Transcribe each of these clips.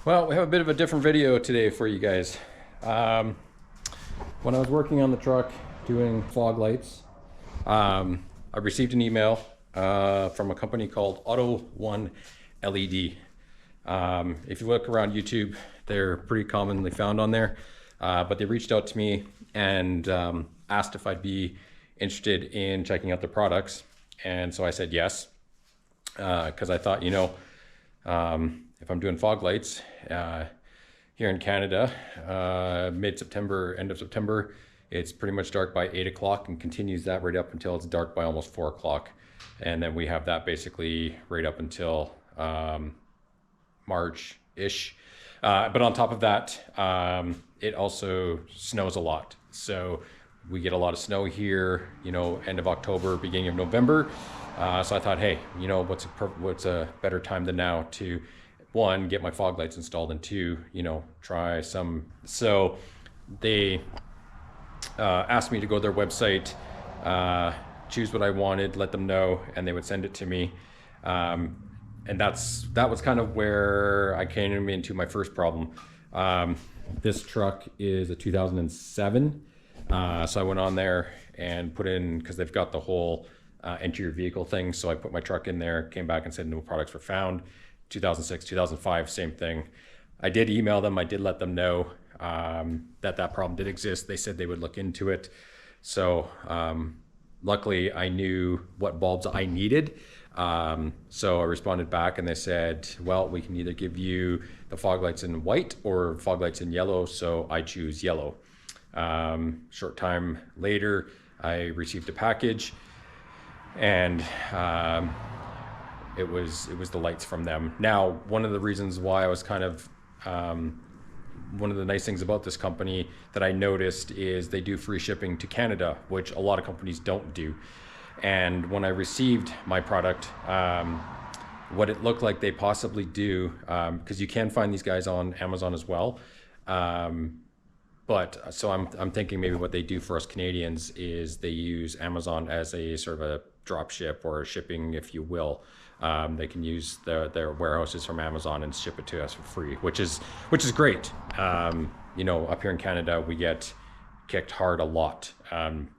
Well, we have a bit of a different video today for you guys. When I was working on the truck doing fog lights, I received an email from a company called AUTOONE LED. If you look around YouTube, they're pretty commonly found on there, but they reached out to me and asked if I'd be interested in checking out their products. And so I said yes, because I thought, if I'm doing fog lights here in Canada, mid-September, end of September, it's pretty much dark by 8 o'clock and continues that right up until it's dark by almost 4 o'clock. And then we have that basically right up until March-ish. But on top of that, it also snows a lot. So we get a lot of snow here, end of October, beginning of November. So I thought, hey, what's a better time than now to, one, get my fog lights installed, and two, try some. So they asked me to go to their website, choose what I wanted, let them know, and they would send it to me. And that was kind of where I came into my first problem. This truck is a 2007. So I went on there and put in, because they've got the whole enter your vehicle thing. So I put my truck in there, came back and said no products were found. 2006, 2005, same thing. I did email them. I did let them know that problem did exist. They said they would look into it. So luckily I knew what bulbs I needed. So I responded back and they said, well, we can either give you the fog lights in white or fog lights in yellow. So I choose yellow. Short time later, I received a package, and it was the lights from them. Now, one of the reasons why I was kind of one of the nice things about this company that I noticed is they do free shipping to Canada, which a lot of companies don't do. And when I received my product, what it looked like they possibly do, because you can find these guys on Amazon as well. But so I'm thinking maybe what they do for us Canadians is they use Amazon as a sort of a drop ship or shipping, if you will. They can use their warehouses from Amazon and ship it to us for free, which is great. Up here in Canada, we get kicked hard a lot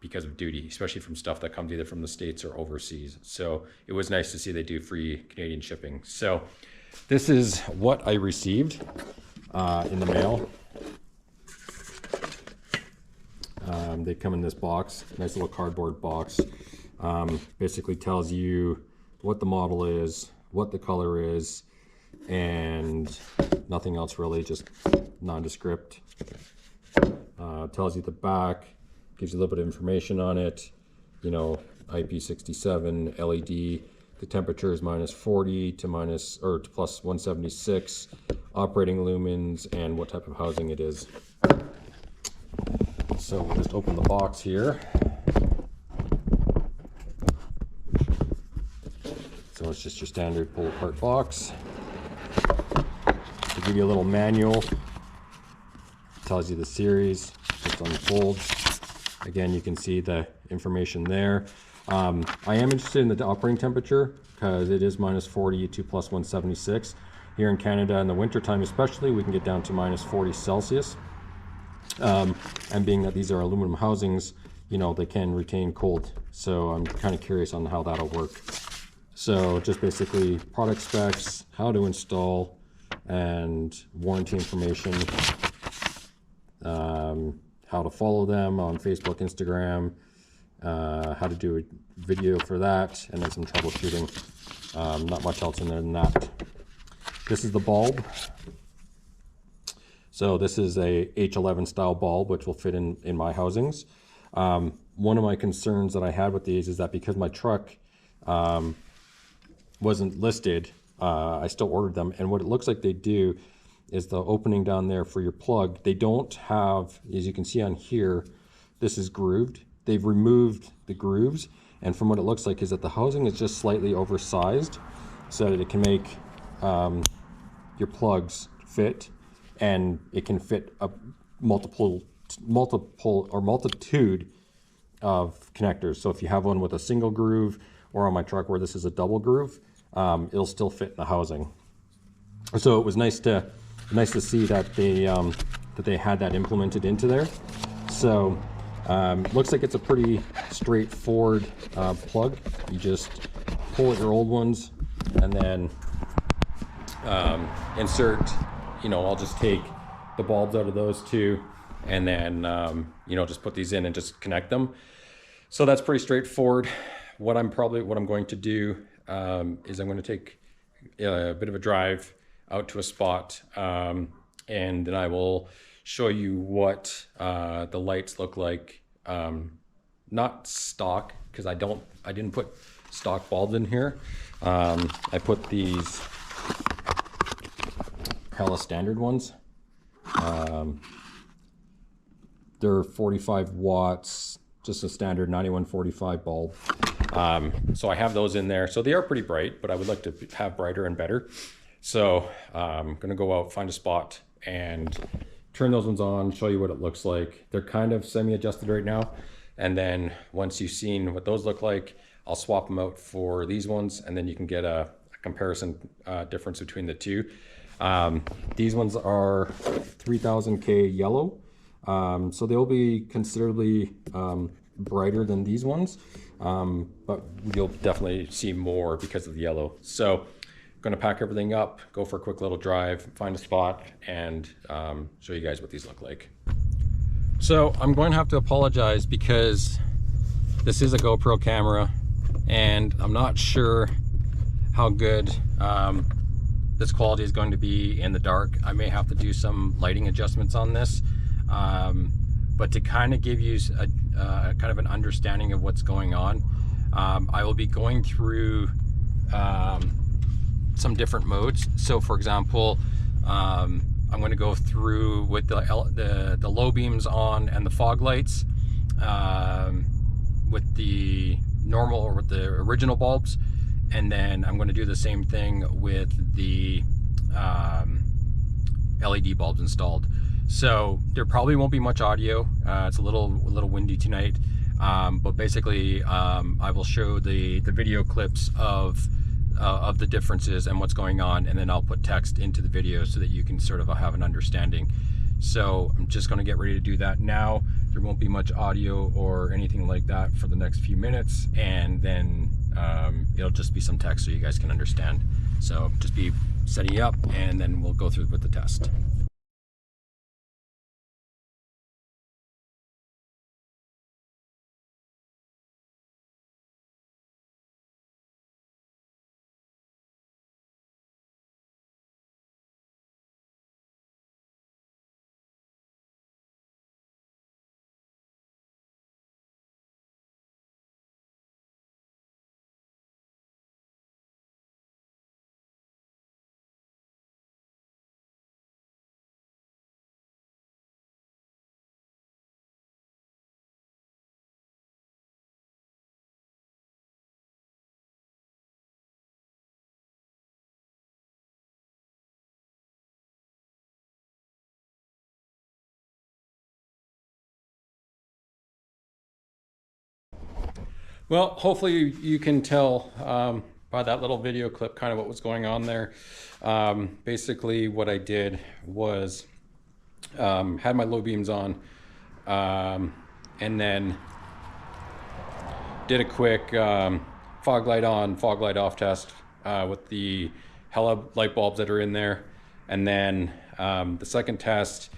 because of duty, especially from stuff that comes either from the States or overseas. So it was nice to see they do free Canadian shipping. So this is what I received in the mail. They come in this box, nice little cardboard box. Basically tells you what the model is, what the color is, and nothing else really, just nondescript. Tells you the back, gives you a little bit of information on it, IP67, LED, the temperature is -40 to plus 176, operating lumens, and what type of housing it is. So we'll just open the box here. So it's just your standard pull apart box. To give you a little manual, tells you the series, just unfolds. Again, you can see the information there. I am interested in the operating temperature because it is -40 to plus 176. Here in Canada in the wintertime especially, we can get down to -40 Celsius. And being that these are aluminum housings, they can retain cold. So I'm kind of curious on how that'll work. So just basically product specs, how to install, and warranty information, how to follow them on Facebook, Instagram, how to do a video for that, and then some troubleshooting. Not much else in there than that. This is the bulb. So this is a H11 style bulb, which will fit in my housings. One of my concerns that I had with these is that because my truck wasn't listed, I still ordered them. And what it looks like they do is the opening down there for your plug, they don't have, as you can see on here, this is grooved. They've removed the grooves. And from what it looks like is that the housing is just slightly oversized so that it can make your plugs fit. And it can fit a multiple or multitude of connectors. So if you have one with a single groove, or on my truck where this is a double groove, it'll still fit in the housing. So it was nice to nice to see that they had that implemented into there. So looks like it's a pretty straightforward plug. You just pull at your old ones and then insert, you know, I'll just take the bulbs out of those two and then, you know, just put these in and just connect them. So that's pretty straightforward. What I'm going to do is I'm going to take a bit of a drive out to a spot, and then I will show you what the lights look like. Not stock, because I didn't put stock bulbs in here. I put these Hella standard ones. They're 45 watts, just a standard 9145 bulb. So I have those in there. So they are pretty bright, but I would like to have brighter and better. So I'm gonna go out, find a spot and turn those ones on, show you what it looks like. They're kind of semi-adjusted right now. And then once you've seen what those look like, I'll swap them out for these ones, and then you can get a comparison difference between the two. These ones are 3000K yellow. So they'll be considerably brighter than these ones, but you'll definitely see more because of the yellow. So I'm gonna pack everything up, go for a quick little drive, find a spot, and show you guys what these look like. So I'm going to have to apologize because this is a GoPro camera and I'm not sure how good this quality is going to be in the dark. I may have to do some lighting adjustments on this. But to kind of give you a kind of an understanding of what's going on, I will be going through some different modes. So for example, I'm going to go through with the low beams on and the fog lights, with the normal or with the original bulbs, and then I'm going to do the same thing with the LED bulbs installed. So there probably won't be much audio. It's a little windy tonight, but basically I will show the video clips of the differences and what's going on, and then I'll put text into the video so that you can sort of have an understanding. So I'm just going to get ready to do that now. There won't be much audio or anything like that for the next few minutes, and then it'll just be some text so you guys can understand. So just be setting up, and then we'll go through with the test. Well, hopefully you can tell by that little video clip kind of what was going on there. Basically what I did was had my low beams on, and then did a quick fog light on, fog light off test with the Hella light bulbs that are in there. And then the second test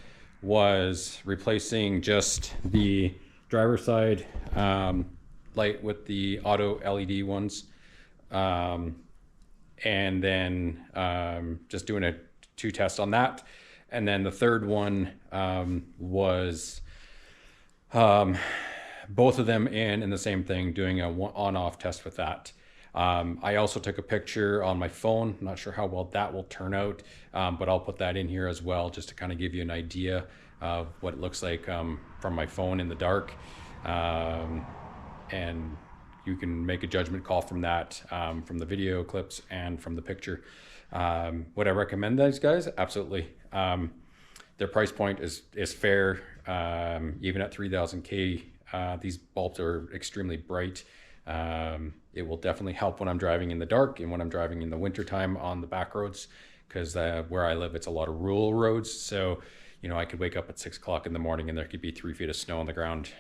was replacing just the driver's side light with the auto LED ones, and then just doing a 2 tests on that. And then the third one was both of them in the same thing, doing a on-off test with that. I also took a picture on my phone. I'm not sure how well that will turn out, but I'll put that in here as well, just to kind of give you an idea of what it looks like from my phone in the dark. And you can make a judgment call from that, from the video clips and from the picture. Would I recommend those guys? Absolutely. Their price point is fair. Even at 3000K, these bulbs are extremely bright. It will definitely help when I'm driving in the dark and when I'm driving in the wintertime on the back roads, because where I live, it's a lot of rural roads. So, you know, I could wake up at 6 o'clock in the morning and there could be 3 feet of snow on the ground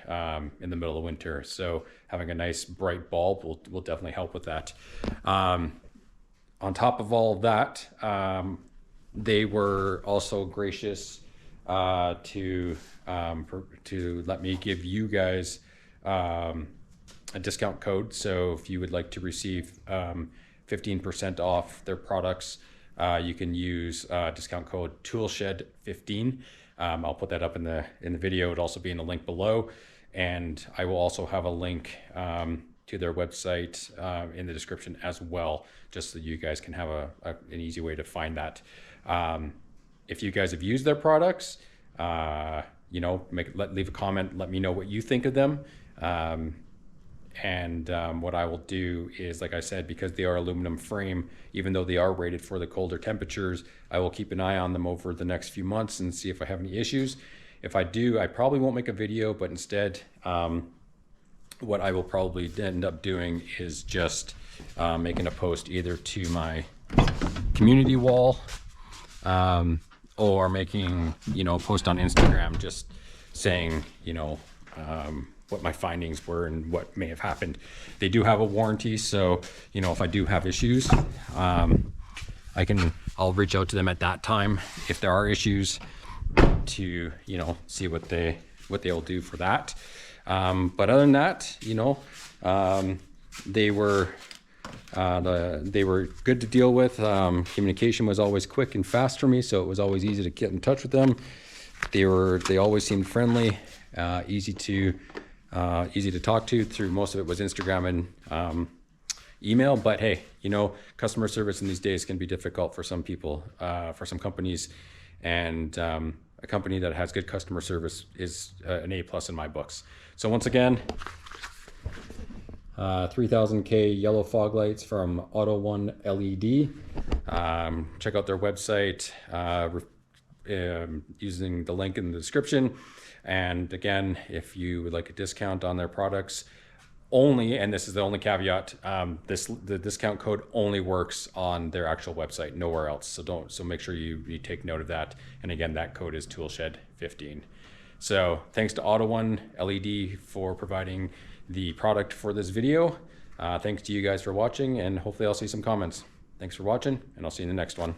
in the middle of winter. So having a nice bright bulb will definitely help with that. On top of all of that, they were also gracious to let me give you guys a discount code. So if you would like to receive 15% off their products, you can use discount code ToolShed15. I'll put that up in the video. It'll also be in the link below, and I will also have a link to their website in the description as well, just so you guys can have an easy way to find that. If you guys have used their products, you know, leave a comment, let me know what you think of them. What I will do is, like I said, because they are aluminum frame, even though they are rated for the colder temperatures, I will keep an eye on them over the next few months and see if I have any issues. If I do, I probably won't make a video, but instead, what I will probably end up doing is just making a post either to my community wall or making, you know, a post on Instagram just saying, you know, what my findings were and what may have happened. They do have a warranty, so, you know, if I do have issues, I'll reach out to them at that time if there are issues to, you know, see what they'll do for that. But other than that, you know, they were good to deal with. Communication was always quick and fast for me, so it was always easy to get in touch with them. They always seemed friendly, easy to talk to. Through most of it was Instagram and email. But hey, you know, customer service in these days can be difficult for some people, for some companies, and a company that has good customer service is an A+ in my books. So once again, 3000K Yellow Foglights from AUTOONE LED. Check out their website using the link in the description. And again, if you would like a discount on their products, only, and this is the only caveat, the discount code only works on their actual website, nowhere else. So make sure you take note of that. And again, that code is ToolShed15. So thanks to AUTOONE LED for providing the product for this video. Thanks to you guys for watching, and hopefully I'll see some comments. Thanks for watching, and I'll see you in the next one.